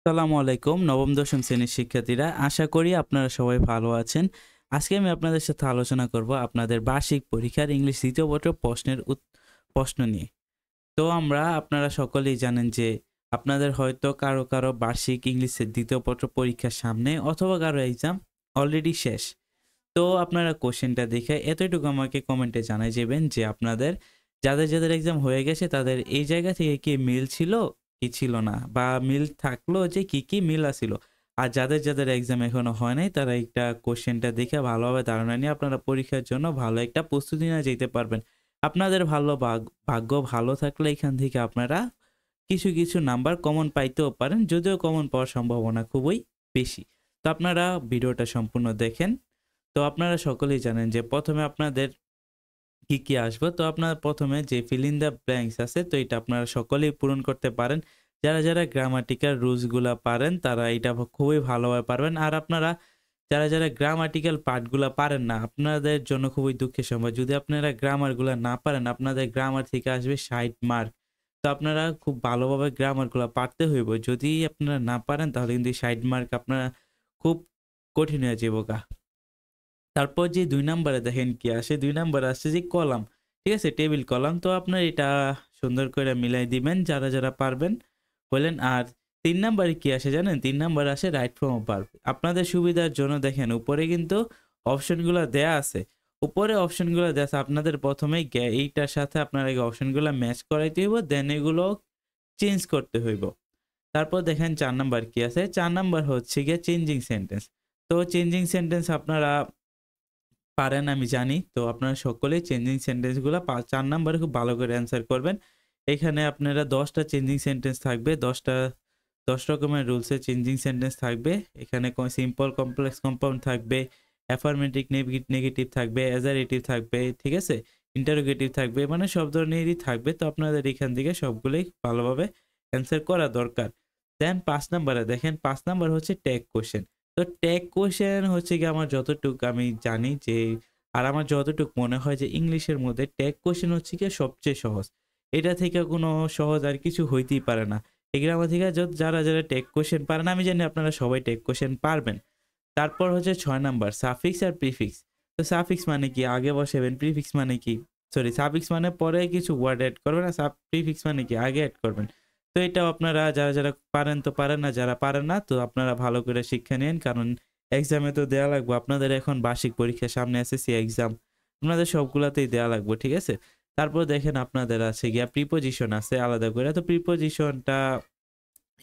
আসসালামু আলাইকুম নবম দশম শ্রেণীর শিক্ষার্থীরা, আশা করি আপনারা সবাই ভালো আছেন। আজকে আমি আপনাদের সাথে আলোচনা করব আপনাদের বার্ষিক পরীক্ষার ইংলিশ দ্বিতীয় পত্র প্রশ্ন নিয়ে। তো আপনারা সকলেই জানেন যে আপনাদের হয়তো কারো কারো বার্ষিক ইংলিশের দ্বিতীয় পত্র পরীক্ষার সামনে, অথবা কারো এক্সাম অলরেডি শেষ। তো আপনারা কোশ্চেনটা দেখে এতটুকু আমাকে কমেন্টে জানাই যাবেন যে আপনাদের যাদের যাদের এক্সাম হয়ে গেছে তাদের এই জায়গা থেকে কি মিল ছিল কি ছিল না, বা মিল থাকলো যে কি কি মিল আছিল। আর যাদের যাদের এক্সাম এখনো হয় নাই তারা একটা কোশ্চেনটা দেখে ভালোভাবে ধারণা নিয়ে আপনারা পরীক্ষার জন্য ভালো একটা প্রস্তুতি নিয়ে যেতে পারবেন। আপনাদের ভালো ভাগ্য ভালো থাকলে এখান থেকে আপনারা কিছু কিছু নাম্বার কমন পাইতেও পারেন, যদিও কমন পাওয়ার সম্ভাবনা খুবই বেশি। তো আপনারা ভিডিওটা সম্পূর্ণ দেখেন। তো আপনারা সকলেই জানেন যে প্রথমে আপনাদের কি কি আসবে। তো আপনারা প্রথমে যে ফিল ইন দ্য ব্ল্যাঙ্কস আছে, তো এটা আপনারা সকলেই পূরণ করতে পারেন। যারা যারা গ্রামাটিক্যাল রুলসগুলা পারেন তারা এটা খুবই ভালোভাবে পারবেন। আর আপনারা যারা যারা গ্রামাটিক্যাল পার্টগুলো পারেন না, আপনাদের জন্য খুবই দুঃখের সময়। যদি আপনারা গ্রামারগুলো না পারেন, আপনাদের গ্রামার থেকে আসবে 60 মার্ক। তো আপনারা খুব ভালোভাবে গ্রামারগুলো পারতে হইব। যদি আপনারা না পারেন তাহলে কিন্তু 60 মার্ক আপনারা খুব কঠিন হয়ে যাবো গা। তারপর যে 2 নম্বরে দেখেন কি আসে, 2 নম্বরে আসছে যে কলাম, ঠিক আছে, টেবিল কলাম। তো আপনার এটা সুন্দর করে মিলাই দিবেন যারা যারা পারবেন বলেন। আর 3 নম্বরে কি আসে জানেন, 3 নম্বরে আসে রাইট ফ্রম ভার্ব। আপনাদের সুবিধার জন্য দেখেন উপরে কিন্তু অপশনগুলো দেয়া আছে। উপরে অপশনগুলো দেয়া আছে, আপনাদের প্রথমেই এইটার সাথে আপনার এই অপশনগুলো ম্যাচ করাইতে হইব, দেন এগুলো চেঞ্জ করতে হইব। তারপর দেখেন 4 নাম্বার কি আছে, 4 নাম্বার হচ্ছে গিয়ে চেঞ্জিং সেন্টেন্স। তো চেঞ্জিং সেন্টেন্স আপনারা পারেন আমি জানি। তো আপনারা সকলেই চেঞ্জিং সেন্টেন্সগুলো 4 নাম্বারে খুব ভালো করে অ্যান্সার করবেন। এখানে আপনারা 10টা চেঞ্জিং সেন্টেন্স থাকবে, 10 রকমের রুলসের চেঞ্জিং সেন্টেন্স থাকবে। এখানে সিম্পল, কমপ্লেক্স, কম্পাউন্ড থাকবে, অ্যাফার্মেটিভ, নেগেটিভ থাকবে, অ্যাজারেটিভ থাকবে, ঠিক আছে, ইন্টারোগেটিভ থাকবে, মানে সব ধরনেরই থাকবে। তো আপনাদের এখান থেকে সবগুলোই ভালোভাবে অ্যান্সার করা দরকার। দেন 5 নাম্বারে দেখেন, 5 নাম্বার হচ্ছে ট্যাগ কোশ্চেন। তো ট্যাগ কোশ্চেন হচ্ছে কি, আমার যতটুকু আমি জানি যে, আর আমার যতটুকু মনে হয় যে ইংলিশের মধ্যে ট্যাগ কোশ্চেন হচ্ছে কি সবচেয়ে সহজ। এটা থেকে কোনো সহজ আর কিছু হইতেই পারে না। এই গ্রামার থেকে যারা যারা ট্যাগ কোশ্চেন পারেন, আমি জানি আপনারা সবাই ট্যাগ কোশ্চেন পারবেন। তারপর হচ্ছে 6 নাম্বার সাফিক্স আর প্রিফিক্স। তো সাফিক্স মানে কি আগে বসাবেন, প্রিফিক্স মানে কি, সরি, সাফিক্স মানে পরে কিছু ওয়ার্ড অ্যাড করবেন, আর প্রিফিক্স মানে কি আগে অ্যাড করবেন। তো এটাও আপনারা যারা যারা পারেন তো পারেন, না যারা পারেন না তো আপনারা ভালো করে শিক্ষা নিন, কারণ এক্সামে তো দেওয়া লাগবে। আপনাদের এখন বার্ষিক পরীক্ষার সামনে এসএসসি এক্সাম, আপনাদের সবগুলাতেই দেওয়া লাগবে, ঠিক আছে। তারপর দেখেন আপনাদের আছে গিয়া প্রিপোজিশন আছে আলাদা করে। তো প্রিপোজিশনটা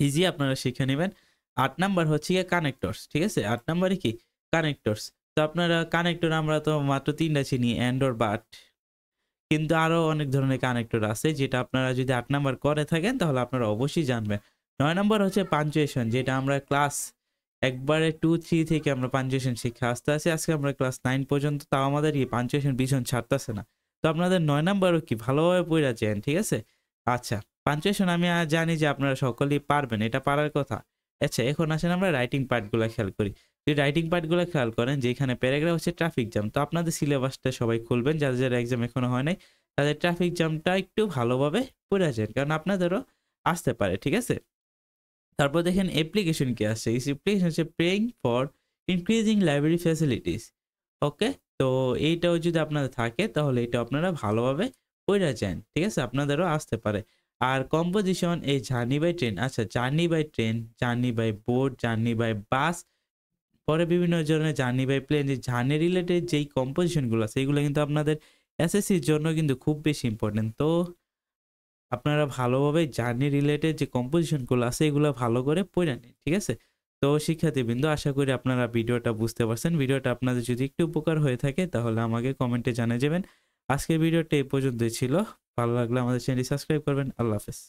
ইজি, আপনারা শিখে নেবেন। 8 নাম্বার হচ্ছে গিয়ে কানেক্টরস, ঠিক আছে। 8 নাম্বারে কি কানেক্টরস। তো আপনারা কানেক্টর আমরা তো মাত্র 3টা চিনি, এন্ড অর বাট, কিন্তু আরো অনেক ধরনের কানেক্টর আছে, যেটা আপনারা যদি 8 নাম্বার করে থাকেন তাহলে আপনারা অবশ্যই জানবেন। 9 নাম্বার হচ্ছে পাঞ্চুয়েশন, যেটা আমরা ক্লাস একবারে 2-3 থেকে আমরা পাঞ্চুয়েশন শিক্ষা আসতে আছি, আজকে আমরা ক্লাস 9 পর্যন্ত, তাও আমাদের কি পাঞ্চুয়েশন পিছন ছাড়তেছে না। তো আপনাদের 9 নাম্বারও কি ভালোভাবে পড়া যান, ঠিক আছে। আচ্ছা, পাঞ্চুয়েশন আমি জানি যে আপনারা সকলেই পারবেন, এটা পারার কথা। আচ্ছা, এখন আসেন আমরা রাইটিং পার্টগুলো খেয়াল করি। যদি রাইটিং পার্টগুলো খেয়াল করেন, যে এখানে প্যারাগ্রাফ হচ্ছে ট্রাফিক জ্যাম। তো আপনাদের সিলেবাসটা সবাই খুলবেন, যাদের যাদের এক্সাম এখনো হয় নাই তাদের ট্রাফিক জ্যামটা একটু ভালোভাবে পড়ে যান, কারণ আপনাদেরও আসতে পারে, ঠিক আছে। তারপর দেখেন অ্যাপ্লিকেশন কি আসছে, এই অ্যাপ্লিকেশন হচ্ছে praying for increasing library facilities. Okay, তো এইটাও যদি আপনাদের থাকে তাহলে এটা আপনারা ভালোভাবে পড়ে যান, ঠিক আছে, আপনাদেরও আসতে পারে। আর কম্পোজিশন, এই জার্নি বাই ট্রেন, আচ্ছা journey by train, journey by boat, journey by bus, পরে বিভিন্ন ধরনের জার্নি বাই প্লেন, যে জার্নি রিলেটেড যেই কম্পোজিশনগুলো আছে এগুলো কিন্তু আপনাদের এসএসসির জন্য কিন্তু খুব বেশি ইম্পর্টেন্ট। তো আপনারা ভালোভাবে জার্নি রিলেটেড যে কম্পোজিশনগুলো আছে এগুলো ভালো করে পড়ে নিন, ঠিক আছে। তো শিক্ষার্থীবৃন্দ, আশা করি আপনারা ভিডিওটা বুঝতে পারছেন। ভিডিওটা আপনাদের যদি একটু উপকার হয়ে থাকে তাহলে আমাকে কমেন্টে জানিয়ে যাবেন। আজকের ভিডিওটা এই পর্যন্তই ছিল। ভালো লাগলে আমাদের চ্যানেলটি সাবস্ক্রাইব করবেন। আল্লাহ হাফেজ।